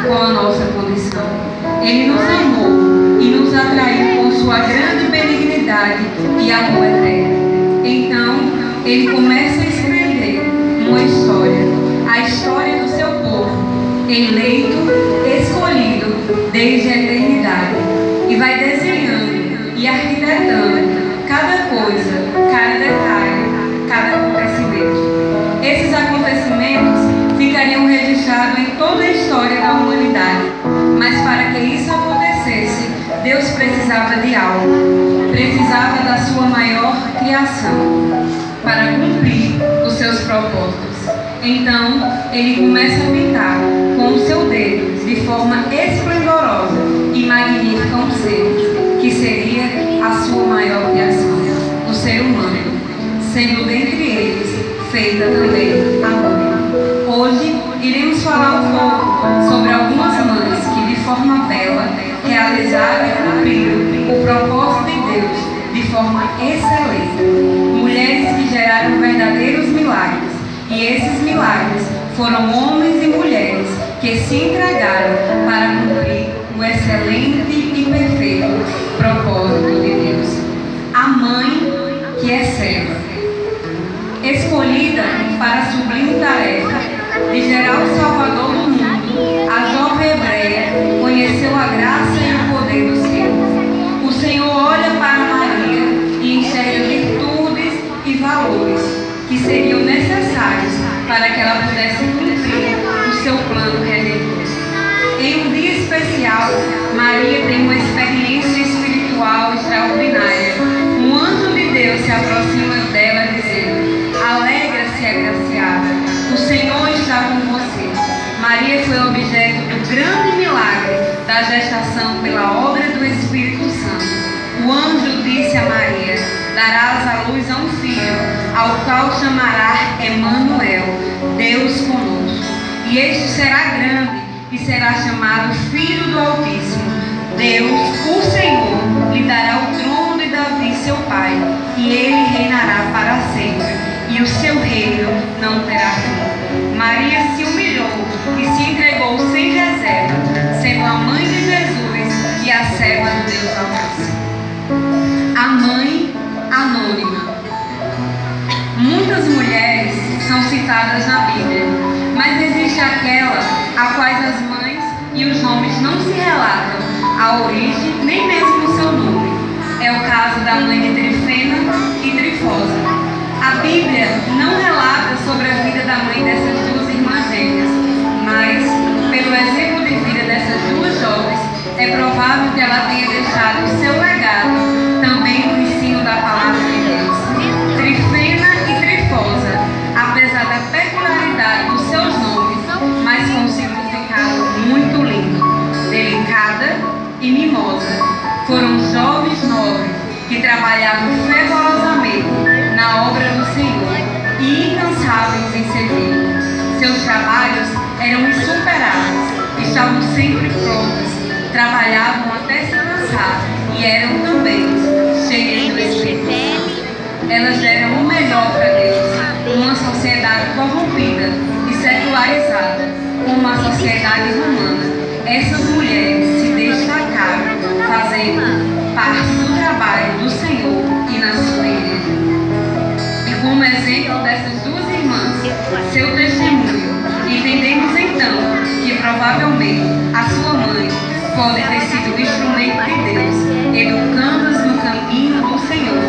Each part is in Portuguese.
com a nossa condição. Ele nos amou e nos atraiu com sua grande benignidade e amor eterno. Então, ele começa a escrever uma história, a história do seu povo, eleito, escolhido desde a eternidade, e vai desenhando e arquitetando cada coisa, cada detalhe, cada acontecimento. Esses acontecimentos ficariam registrados em toda a história da humanidade, mas para que isso acontecesse, Deus precisava de algo, precisava da sua maior criação para cumprir os seus propósitos. Então, ele começa a pintar com o seu dedo, de forma esplendorosa e magnífica, um ser, que seria a sua maior criação, o ser humano, sendo dentre eles feita também a mãe. Hoje, iremos falar um pouco sobre algumas mães que, de forma bela, realizaram e cumpriram o propósito de Deus de forma excelente. Mulheres que geraram verdadeiros milagres, e esses milagres foram homens e mulheres que se entregaram para cumprir o excelente e perfeito propósito de Deus. A mãe que é serva, escolhida para a sublime tarefa de gerar o Salvador do mundo, a jovem hebreia conheceu a graça e o poder do Senhor. O Senhor olha para Maria e enxerga virtudes e valores que seriam necessários para que ela pudesse cumprir o seu plano redentor. Em um dia especial, Maria tem uma experiência espiritual extraordinária. Um anjo de Deus se aproxima dela dizendo: alegra-se, agraciada, o Senhor está com você. Maria foi objeto do grande milagre da gestação pela obra do Espírito Santo. O anjo disse a Maria: darás à luz a um filho, ao qual chamará Emanuel, Deus conosco. E este será grande e será chamado Filho do Altíssimo. Deus, o Senhor, lhe dará o trono de Davi, seu pai, e ele reinará para sempre, e o seu reino não terá fim. Maria se humilhou e se entregou sem reserva, sendo a mãe de Jesus e a serva do Deus Altíssimo. A mãe anônima. Muitas mulheres são citadas na Bíblia, mas existe aquela a quais as mães e os nomes não se relatam, a origem nem mesmo o seu nome. É o caso da mãe de Trifena e Trifosa. A Bíblia não relata sobre a vida da mãe dessas duas irmãs gêmeas, mas, pelo exemplo de vida dessas duas jovens, é provável que ela tenha deixado o seu legado também no ensino da palavra de Deus. Trifena e Trifosa, apesar da peculiaridade dos seus nomes, mas com um significado muito lindo, delicada e mimosa, foram jovens nobres que trabalhavam fervorosamente na obra do Senhor e incansáveis em servir. Seus trabalhos eram insuperáveis, estavam sempre prontas, trabalhavam até se cansar e eram também cheias do Espírito Santo. Elas deram o melhor para Deus, uma sociedade corrompida e secularizada, como a sociedade romana. Essas mulheres se destacaram, fazendo parte do trabalho do Senhor e na sua igreja. E como exemplo dessas duas irmãs, seu testemunho, entendemos então que provavelmente a sua mãe pode ter sido o instrumento de Deus, educando-as no caminho do Senhor.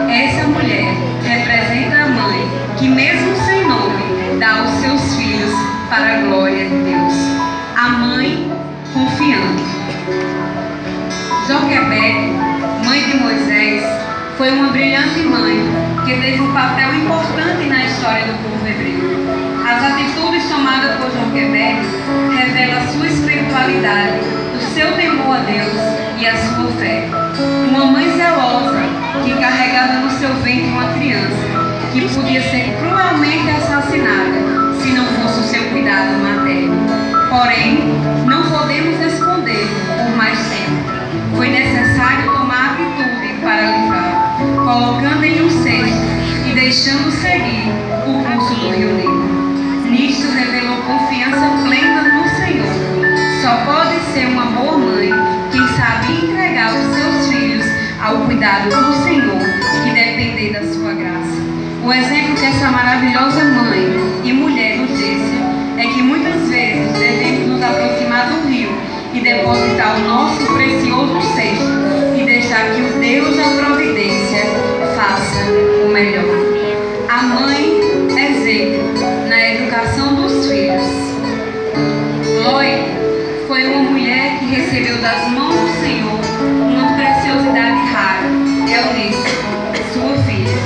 Essa mulher representa a mãe que, mesmo sem nome, dá aos seus filhos para a glória de Deus. A mãe confiante. Joquebede, mãe de Moisés, foi uma brilhante mãe que teve um papel importante na história do povo hebreu. As atitudes tomadas por Joquebede revelam a sua espiritualidade, o seu temor a Deus e a sua fé. Uma mãe zelosa que carregava no seu ventre uma criança que podia ser cruelmente assassinada se não fosse o seu cuidado materno. Porém, não podemos esconder por mais tempo. Foi necessário tomar atitude para livrar, colocando em um cesto e deixando seguir o curso do Rio Negro. Nisto revelou confiança plena no Senhor. Só dado pelo Senhor e depender da sua graça. O exemplo que essa maravilhosa mãe e mulher nos deixa é que muitas vezes devemos nos aproximar do rio e depositar o nosso precioso cesto e deixar que o Deus da providência faça o melhor. A mãe, exemplo na educação dos filhos. Lloyd foi uma mulher que recebeu das mãos do Senhor uma preciosidade rara, Eunice, sua filha.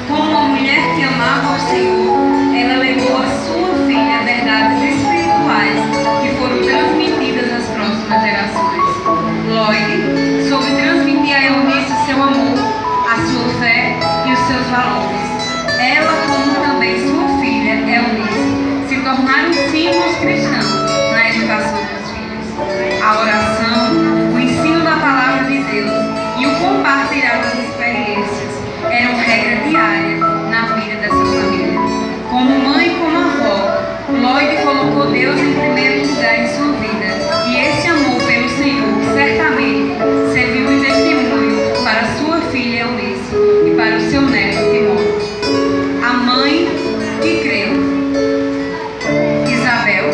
Como uma mulher que amava ao Senhor, ela levou à sua filha verdades espirituais que foram transmitidas às próximas gerações. Lloyd soube transmitir a Eunice seu amor, a sua fé e os seus valores. Ela, como também sua filha, Eunice, se tornaram símbolos cristãos na educação dos filhos. A oração, o ensino da palavra de Deus e o compartilhar das experiências eram regra diária na vida dessa família. Como mãe e como avó, Lloyd colocou Deus em primeiro lugar em sua vida, e esse amor pelo Senhor certamente serviu de testemunho para sua filha Eunice e para o seu neto Timóteo. A mãe que creu. Isabel,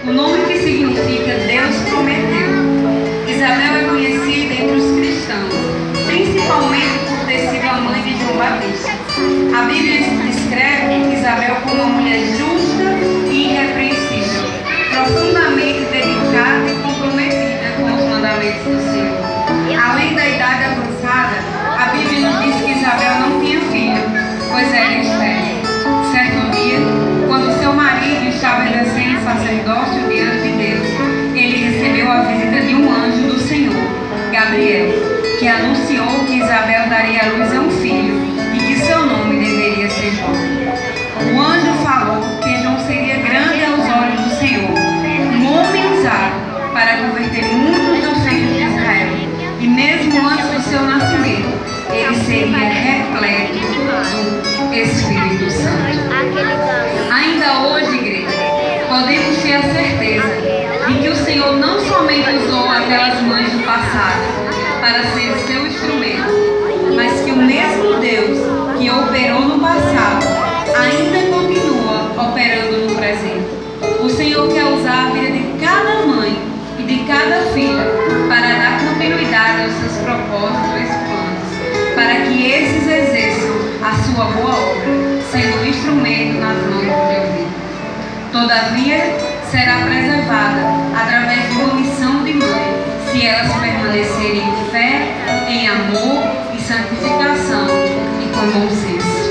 o nome que significa Deus prometeu. Isabel é conhecida entre os cristãos, principalmente por ter sido a mãe de João Batista. A Bíblia descreve Isabel como uma mulher justa e irrepreensível, profundamente dedicada e comprometida com os mandamentos do Senhor. Além da idade avançada, a Bíblia nos diz que Isabel não tinha filho, pois era estéril. Certo dia, quando seu marido estava exercendo sacerdócio diante de Deus, ele recebeu a visita de um anjo do Senhor, Gabriel, que anunciou que Isabel daria à luz a um filho e que seu nome deveria ser João. O anjo falou que João seria grande aos olhos do Senhor, um homem usado para converter muitos dos filhos de Israel, e mesmo antes do seu nascimento, ele seria repleto do Espírito Santo. Ainda hoje, igreja, podemos ter a certeza de que o Senhor não somente usou aquelas mães do passado para ser seu instrumento, mas que o mesmo Deus que operou no passado ainda continua operando no presente. O Senhor quer usar a vida de cada mãe e de cada filha para dar continuidade aos seus propósitos e planos, para que esses exerçam a sua boa obra, sendo um instrumento nas mãos de Deus. Todavia, será preservada através de uma missão de mãe, se elas permanecerem em fé, em amor e santificação e com bom senso.